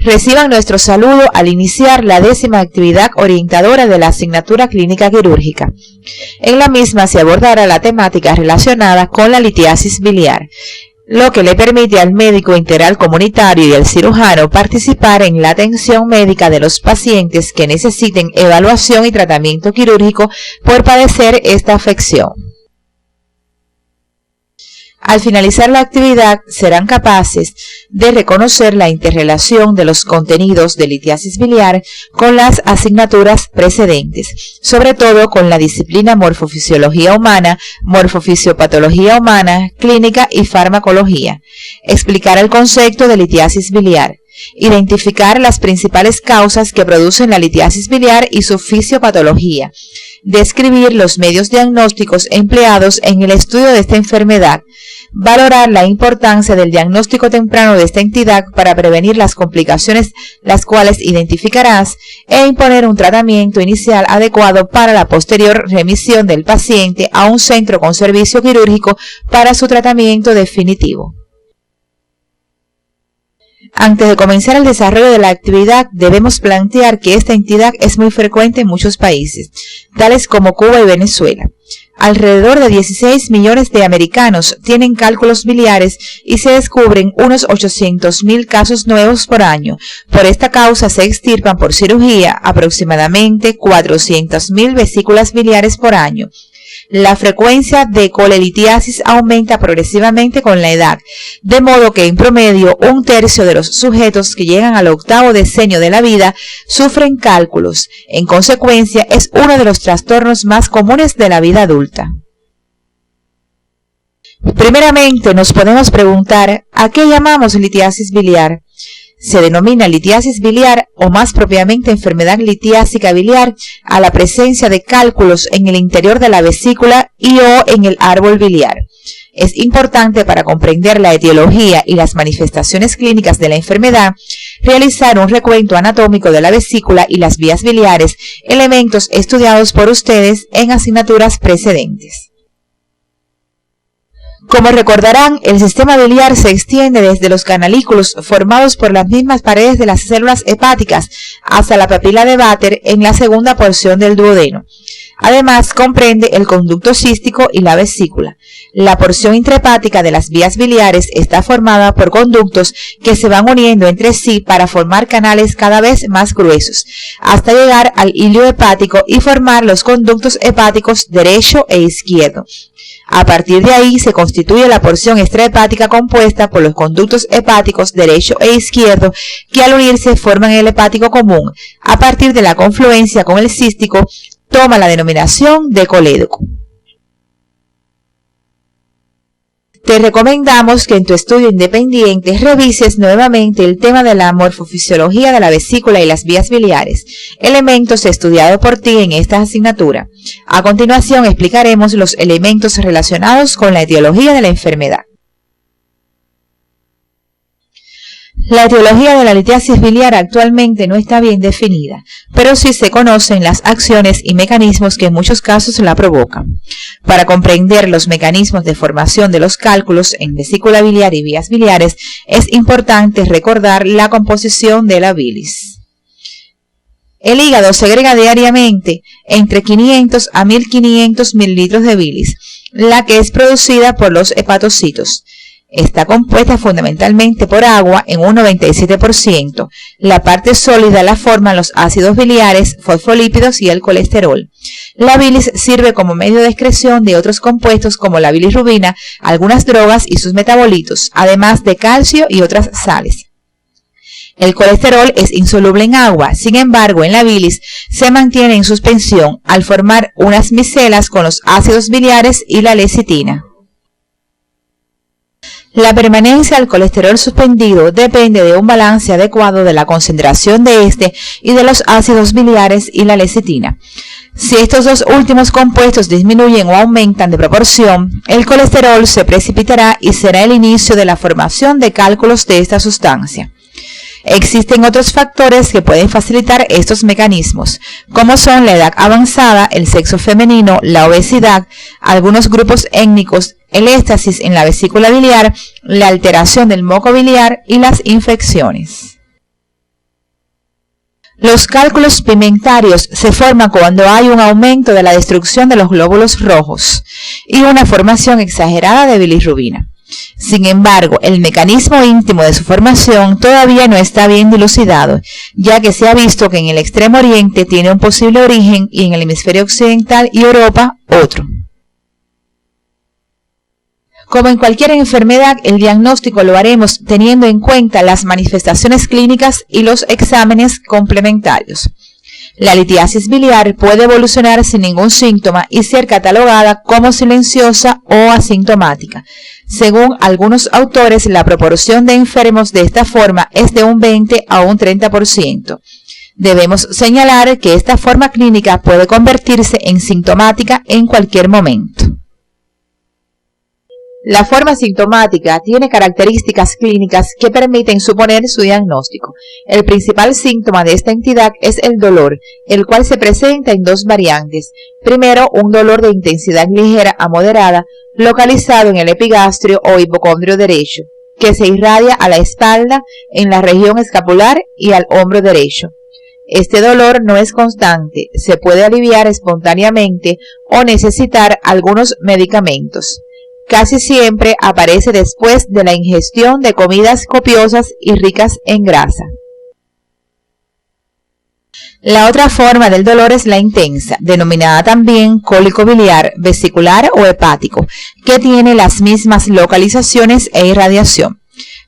Reciban nuestro saludo al iniciar la 10ª actividad orientadora de la asignatura clínica quirúrgica. En la misma se abordará la temática relacionada con la litiasis biliar, lo que le permite al médico integral comunitario y al cirujano participar en la atención médica de los pacientes que necesiten evaluación y tratamiento quirúrgico por padecer esta afección. Al finalizar la actividad, serán capaces de reconocer la interrelación de los contenidos de litiasis biliar con las asignaturas precedentes, sobre todo con la disciplina morfofisiología humana, morfofisiopatología humana, clínica y farmacología, explicar el concepto de litiasis biliar, identificar las principales causas que producen la litiasis biliar y su fisiopatología, describir los medios diagnósticos empleados en el estudio de esta enfermedad, valorar la importancia del diagnóstico temprano de esta entidad para prevenir las complicaciones las cuales identificarás e imponer un tratamiento inicial adecuado para la posterior remisión del paciente a un centro con servicio quirúrgico para su tratamiento definitivo. Antes de comenzar el desarrollo de la actividad, debemos plantear que esta entidad es muy frecuente en muchos países, tales como Cuba y Venezuela. Alrededor de 16 millones de americanos tienen cálculos biliares y se descubren unos 800.000 casos nuevos por año. Por esta causa se extirpan por cirugía aproximadamente 400.000 vesículas biliares por año. La frecuencia de colelitiasis aumenta progresivamente con la edad, de modo que en promedio 1/3 de los sujetos que llegan al 8º decenio de la vida sufren cálculos. En consecuencia, es uno de los trastornos más comunes de la vida adulta. Primeramente, nos podemos preguntar, ¿a qué llamamos litiasis biliar? Se denomina litiasis biliar, o más propiamente enfermedad litiásica biliar, a la presencia de cálculos en el interior de la vesícula y o en el árbol biliar. Es importante para comprender la etiología y las manifestaciones clínicas de la enfermedad, realizar un recuento anatómico de la vesícula y las vías biliares, elementos estudiados por ustedes en asignaturas precedentes. Como recordarán, el sistema biliar se extiende desde los canalículos formados por las mismas paredes de las células hepáticas hasta la papila de Vater en la segunda porción del duodeno. Además, comprende el conducto cístico y la vesícula. La porción intrahepática de las vías biliares está formada por conductos que se van uniendo entre sí para formar canales cada vez más gruesos, hasta llegar al hilio hepático y formar los conductos hepáticos derecho e izquierdo. A partir de ahí se constituye la porción extrahepática compuesta por los conductos hepáticos derecho e izquierdo que al unirse forman el hepático común. A partir de la confluencia con el cístico toma la denominación de colédoco. Te recomendamos que en tu estudio independiente revises nuevamente el tema de la morfofisiología de la vesícula y las vías biliares, elementos estudiados por ti en esta asignatura. A continuación explicaremos los elementos relacionados con la etiología de la enfermedad. La etiología de la litiasis biliar actualmente no está bien definida, pero sí se conocen las acciones y mecanismos que en muchos casos la provocan. Para comprender los mecanismos de formación de los cálculos en vesícula biliar y vías biliares, es importante recordar la composición de la bilis. El hígado segrega diariamente entre 500 a 1500 mililitros de bilis, la que es producida por los hepatocitos. Está compuesta fundamentalmente por agua en un 97%. La parte sólida la forman los ácidos biliares, fosfolípidos y el colesterol. La bilis sirve como medio de excreción de otros compuestos como la bilirrubina, algunas drogas y sus metabolitos, además de calcio y otras sales. El colesterol es insoluble en agua, sin embargo en la bilis se mantiene en suspensión al formar unas micelas con los ácidos biliares y la lecitina. La permanencia del colesterol suspendido depende de un balance adecuado de la concentración de este y de los ácidos biliares y la lecitina. Si estos dos últimos compuestos disminuyen o aumentan de proporción, el colesterol se precipitará y será el inicio de la formación de cálculos de esta sustancia. Existen otros factores que pueden facilitar estos mecanismos, como son la edad avanzada, el sexo femenino, la obesidad, algunos grupos étnicos, el éstasis en la vesícula biliar, la alteración del moco biliar y las infecciones. Los cálculos pigmentarios se forman cuando hay un aumento de la destrucción de los glóbulos rojos y una formación exagerada de bilirrubina. Sin embargo, el mecanismo íntimo de su formación todavía no está bien dilucidado, ya que se ha visto que en el Extremo Oriente tiene un posible origen y en el hemisferio occidental y Europa otro. Como en cualquier enfermedad, el diagnóstico lo haremos teniendo en cuenta las manifestaciones clínicas y los exámenes complementarios. La litiasis biliar puede evolucionar sin ningún síntoma y ser catalogada como silenciosa o asintomática. Según algunos autores, la proporción de enfermos de esta forma es de un 20 a un 30%. Debemos señalar que esta forma clínica puede convertirse en sintomática en cualquier momento. La forma sintomática tiene características clínicas que permiten suponer su diagnóstico. El principal síntoma de esta entidad es el dolor, el cual se presenta en dos variantes. Primero, un dolor de intensidad ligera a moderada, localizado en el epigastrio o hipocondrio derecho, que se irradia a la espalda, en la región escapular y al hombro derecho. Este dolor no es constante, se puede aliviar espontáneamente o necesitar algunos medicamentos. Casi siempre aparece después de la ingestión de comidas copiosas y ricas en grasa. La otra forma del dolor es la intensa, denominada también cólico biliar, vesicular o hepático, que tiene las mismas localizaciones e irradiación.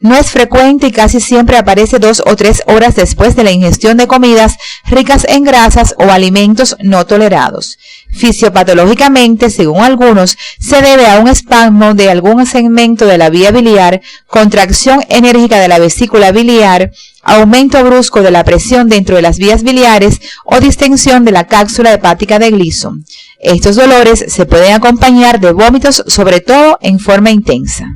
No es frecuente y casi siempre aparece 2 o 3 horas después de la ingestión de comidas ricas en grasas o alimentos no tolerados. Fisiopatológicamente, según algunos, se debe a un espasmo de algún segmento de la vía biliar, contracción enérgica de la vesícula biliar, aumento brusco de la presión dentro de las vías biliares o distensión de la cápsula hepática de Gleason. Estos dolores se pueden acompañar de vómitos, sobre todo en forma intensa.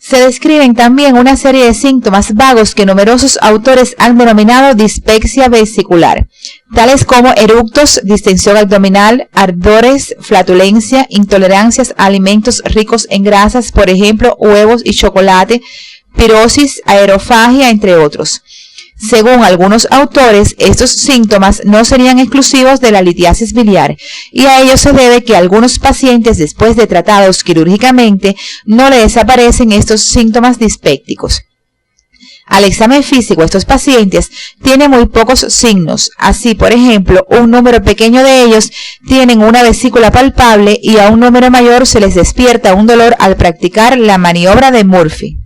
Se describen también una serie de síntomas vagos que numerosos autores han denominado dispepsia vesicular, tales como eructos, distensión abdominal, ardores, flatulencia, intolerancias a alimentos ricos en grasas, por ejemplo, huevos y chocolate, pirosis, aerofagia, entre otros. Según algunos autores, estos síntomas no serían exclusivos de la litiasis biliar y a ello se debe que algunos pacientes, después de tratados quirúrgicamente, no le desaparecen estos síntomas dispépticos. Al examen físico, estos pacientes tienen muy pocos signos. Así, por ejemplo, un número pequeño de ellos tienen una vesícula palpable y a un número mayor se les despierta un dolor al practicar la maniobra de Murphy.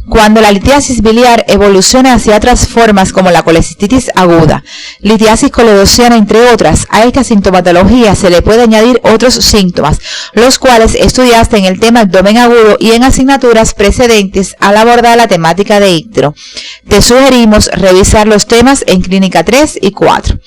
Cuando la litiasis biliar evoluciona hacia otras formas como la colecistitis aguda, litiasis coledociana, entre otras, a esta sintomatología se le puede añadir otros síntomas, los cuales estudiaste en el tema abdomen agudo y en asignaturas precedentes al abordar la temática de ictero. Te sugerimos revisar los temas en Clínica 3 y 4.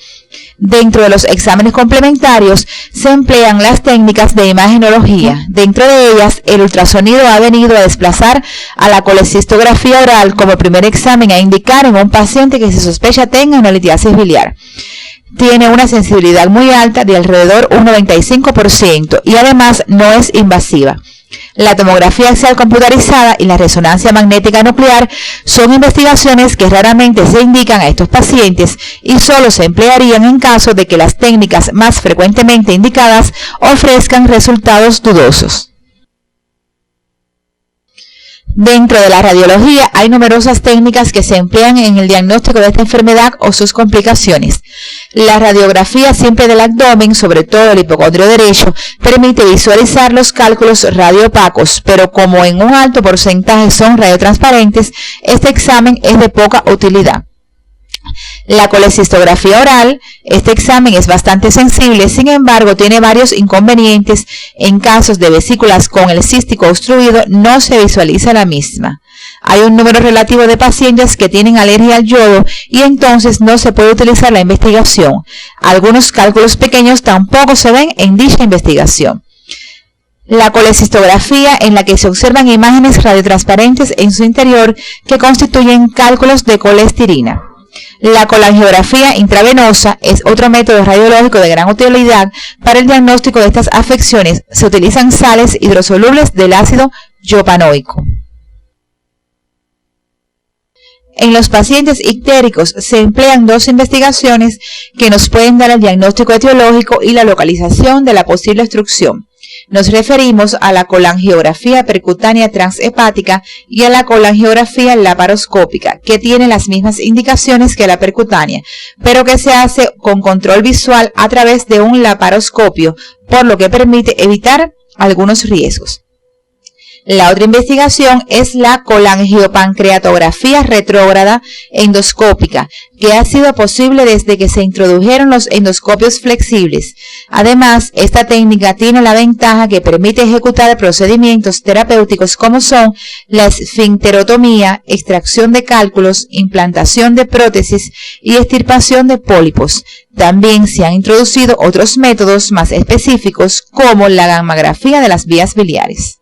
Dentro de los exámenes complementarios se emplean las técnicas de imagenología. Dentro de ellas, el ultrasonido ha venido a desplazar a la colecistografía oral como primer examen a indicar en un paciente que se sospecha tenga una litiasis biliar. Tiene una sensibilidad muy alta de alrededor un 95% y además no es invasiva. La tomografía axial computarizada y la resonancia magnética nuclear son investigaciones que raramente se indican a estos pacientes y solo se emplearían en caso de que las técnicas más frecuentemente indicadas ofrezcan resultados dudosos. Dentro de la radiología hay numerosas técnicas que se emplean en el diagnóstico de esta enfermedad o sus complicaciones. La radiografía simple del abdomen, sobre todo el hipocondrio derecho, permite visualizar los cálculos radioopacos, pero como en un alto porcentaje son radiotransparentes, este examen es de poca utilidad. La colecistografía oral, este examen es bastante sensible, sin embargo tiene varios inconvenientes. En casos de vesículas con el cístico obstruido no se visualiza la misma. Hay un número relativo de pacientes que tienen alergia al yodo y entonces no se puede utilizar la investigación. Algunos cálculos pequeños tampoco se ven en dicha investigación. La colecistografía, en la que se observan imágenes radiotransparentes en su interior que constituyen cálculos de colesterina. La colangiografía intravenosa es otro método radiológico de gran utilidad para el diagnóstico de estas afecciones. Se utilizan sales hidrosolubles del ácido yopanoico. En los pacientes ictéricos se emplean dos investigaciones que nos pueden dar el diagnóstico etiológico y la localización de la posible obstrucción. Nos referimos a la colangiografía percutánea transhepática y a la colangiografía laparoscópica, que tiene las mismas indicaciones que la percutánea, pero que se hace con control visual a través de un laparoscopio, por lo que permite evitar algunos riesgos. La otra investigación es la colangiopancreatografía retrógrada endoscópica, que ha sido posible desde que se introdujeron los endoscopios flexibles. Además, esta técnica tiene la ventaja que permite ejecutar procedimientos terapéuticos como son la esfincterotomía, extracción de cálculos, implantación de prótesis y extirpación de pólipos. También se han introducido otros métodos más específicos como la gammagrafía de las vías biliares.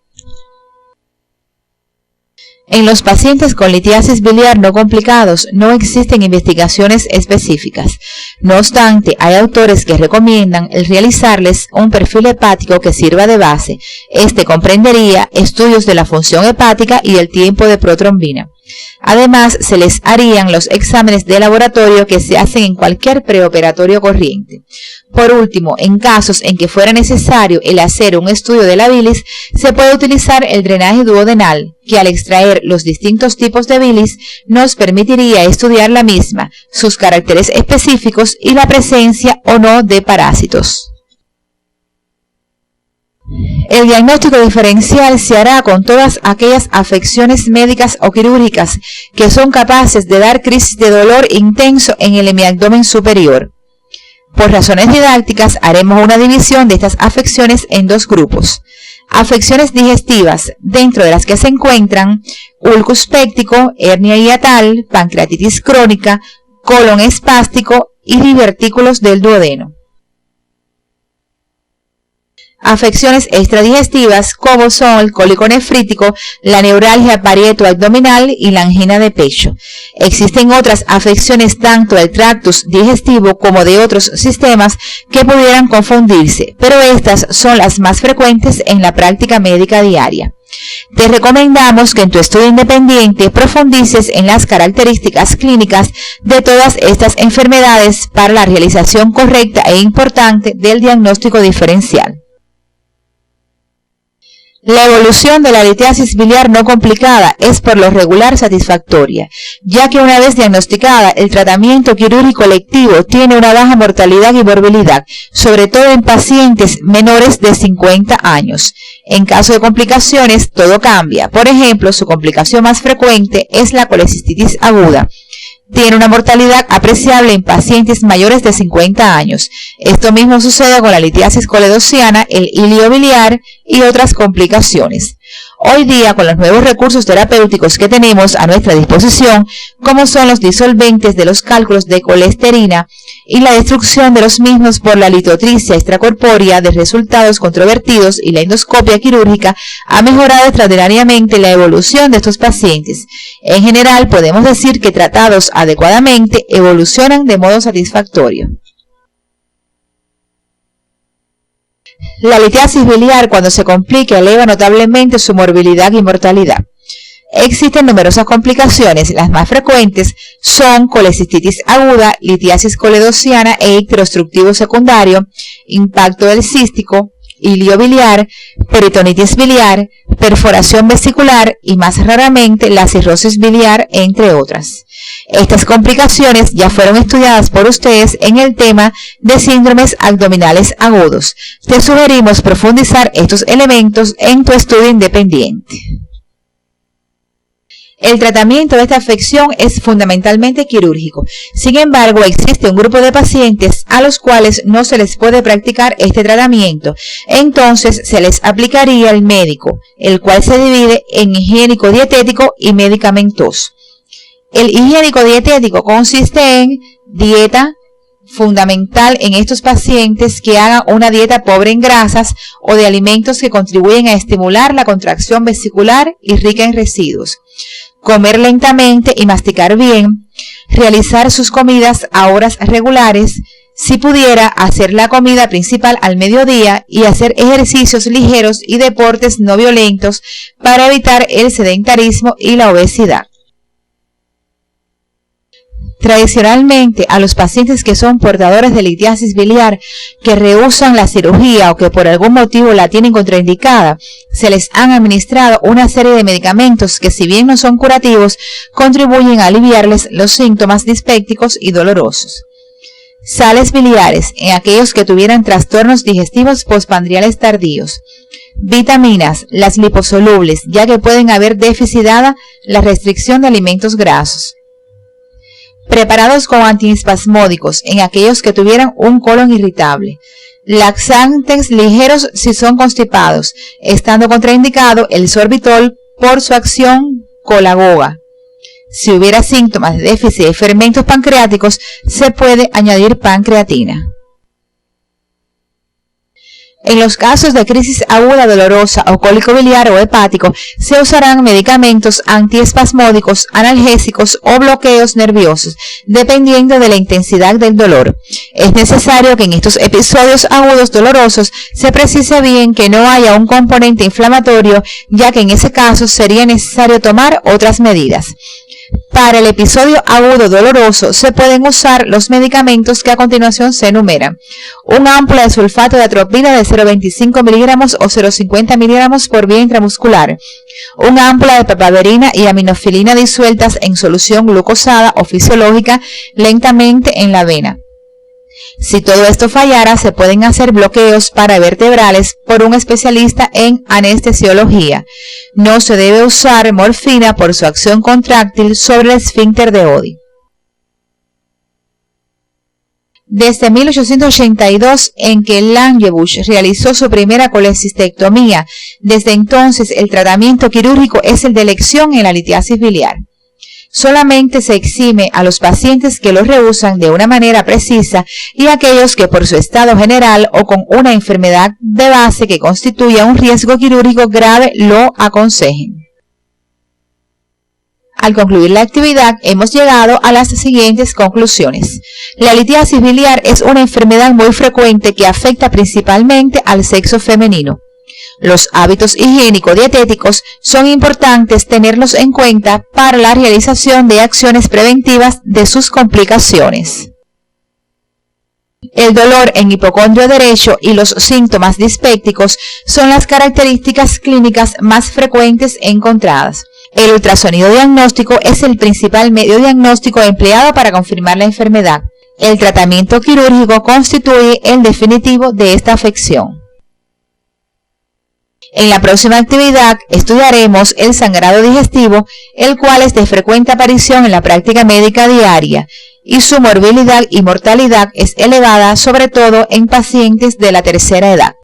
En los pacientes con litiasis biliar no complicados no existen investigaciones específicas. No obstante, hay autores que recomiendan el realizarles un perfil hepático que sirva de base. Este comprendería estudios de la función hepática y el tiempo de protrombina. Además, se les harían los exámenes de laboratorio que se hacen en cualquier preoperatorio corriente. Por último, en casos en que fuera necesario el hacer un estudio de la bilis, se puede utilizar el drenaje duodenal, que al extraer los distintos tipos de bilis nos permitiría estudiar la misma, sus caracteres específicos y la presencia o no de parásitos. El diagnóstico diferencial se hará con todas aquellas afecciones médicas o quirúrgicas que son capaces de dar crisis de dolor intenso en el hemiabdomen superior. Por razones didácticas, haremos una división de estas afecciones en dos grupos. Afecciones digestivas, dentro de las que se encuentran ulcus péptico, hernia hiatal, pancreatitis crónica, colon espástico y divertículos del duodeno. Afecciones extradigestivas como son el cólico nefrítico, la neuralgia parieto-abdominal y la angina de pecho. Existen otras afecciones tanto del tracto digestivo como de otros sistemas que pudieran confundirse, pero estas son las más frecuentes en la práctica médica diaria. Te recomendamos que en tu estudio independiente profundices en las características clínicas de todas estas enfermedades para la realización correcta e importante del diagnóstico diferencial. La evolución de la litiasis biliar no complicada es por lo regular satisfactoria, ya que una vez diagnosticada, el tratamiento quirúrgico electivo tiene una baja mortalidad y morbilidad, sobre todo en pacientes menores de 50 años. En caso de complicaciones, todo cambia. Por ejemplo, su complicación más frecuente es la colecistitis aguda. Tiene una mortalidad apreciable en pacientes mayores de 50 años. Esto mismo sucede con la litiasis coledociana, el ilio biliar y otras complicaciones. Hoy día, con los nuevos recursos terapéuticos que tenemos a nuestra disposición, como son los disolventes de los cálculos de colesterina y la destrucción de los mismos por la litotricia extracorpórea de resultados controvertidos y la endoscopia quirúrgica, ha mejorado extraordinariamente la evolución de estos pacientes. En general, podemos decir que tratados adecuadamente, evolucionan de modo satisfactorio. La litiasis biliar, cuando se complica, eleva notablemente su morbilidad y mortalidad. Existen numerosas complicaciones. Las más frecuentes son colecistitis aguda, litiasis coledociana e ictero obstructivo secundario, impacto del cístico, ilio biliar, peritonitis biliar, perforación vesicular y más raramente la cirrosis biliar, entre otras. Estas complicaciones ya fueron estudiadas por ustedes en el tema de síndromes abdominales agudos. Te sugerimos profundizar estos elementos en tu estudio independiente. El tratamiento de esta afección es fundamentalmente quirúrgico. Sin embargo, existe un grupo de pacientes a los cuales no se les puede practicar este tratamiento. Entonces, se les aplicaría el médico, el cual se divide en higiénico dietético y medicamentoso. El higiénico dietético consiste en dieta fundamental en estos pacientes que hagan una dieta pobre en grasas o de alimentos que contribuyen a estimular la contracción vesicular y rica en residuos. Comer lentamente y masticar bien, realizar sus comidas a horas regulares, si pudiera hacer la comida principal al mediodía y hacer ejercicios ligeros y deportes no violentos para evitar el sedentarismo y la obesidad. Tradicionalmente, a los pacientes que son portadores de litiasis biliar, que rehúsan la cirugía o que por algún motivo la tienen contraindicada, se les han administrado una serie de medicamentos que, si bien no son curativos, contribuyen a aliviarles los síntomas dispépticos y dolorosos. Sales biliares en aquellos que tuvieran trastornos digestivos postprandiales tardíos. Vitaminas, las liposolubles, ya que pueden haber déficit dada la restricción de alimentos grasos. Preparados con antiespasmódicos en aquellos que tuvieran un colon irritable. Laxantes ligeros si son constipados, estando contraindicado el sorbitol por su acción colagoga. Si hubiera síntomas de déficit de fermentos pancreáticos, se puede añadir pancreatina. En los casos de crisis aguda dolorosa o cólico biliar o hepático, se usarán medicamentos antiespasmódicos, analgésicos o bloqueos nerviosos, dependiendo de la intensidad del dolor. Es necesario que en estos episodios agudos dolorosos se precise bien que no haya un componente inflamatorio, ya que en ese caso sería necesario tomar otras medidas. Para el episodio agudo doloroso se pueden usar los medicamentos que a continuación se enumeran. Una ámpula de sulfato de atropina de 0,25 miligramos o 0,50 miligramos por vía intramuscular. Una ámpula de papaverina y aminofilina disueltas en solución glucosada o fisiológica lentamente en la vena. Si todo esto fallara, se pueden hacer bloqueos paravertebrales por un especialista en anestesiología. No se debe usar morfina por su acción contráctil sobre el esfínter de Oddi. Desde 1882, en que Langebusch realizó su primera colecistectomía, desde entonces el tratamiento quirúrgico es el de elección en la litiasis biliar. Solamente se exime a los pacientes que lo rehúsan de una manera precisa y a aquellos que por su estado general o con una enfermedad de base que constituya un riesgo quirúrgico grave lo aconsejen. Al concluir la actividad, hemos llegado a las siguientes conclusiones. La litiasis biliar es una enfermedad muy frecuente que afecta principalmente al sexo femenino. Los hábitos higiénico-dietéticos son importantes tenerlos en cuenta para la realización de acciones preventivas de sus complicaciones. El dolor en hipocondrio derecho y los síntomas dispépticos son las características clínicas más frecuentes encontradas. El ultrasonido diagnóstico es el principal medio diagnóstico empleado para confirmar la enfermedad. El tratamiento quirúrgico constituye el definitivo de esta afección. En la próxima actividad estudiaremos el sangrado digestivo, el cual es de frecuente aparición en la práctica médica diaria, y su morbilidad y mortalidad es elevada sobre todo en pacientes de la tercera edad.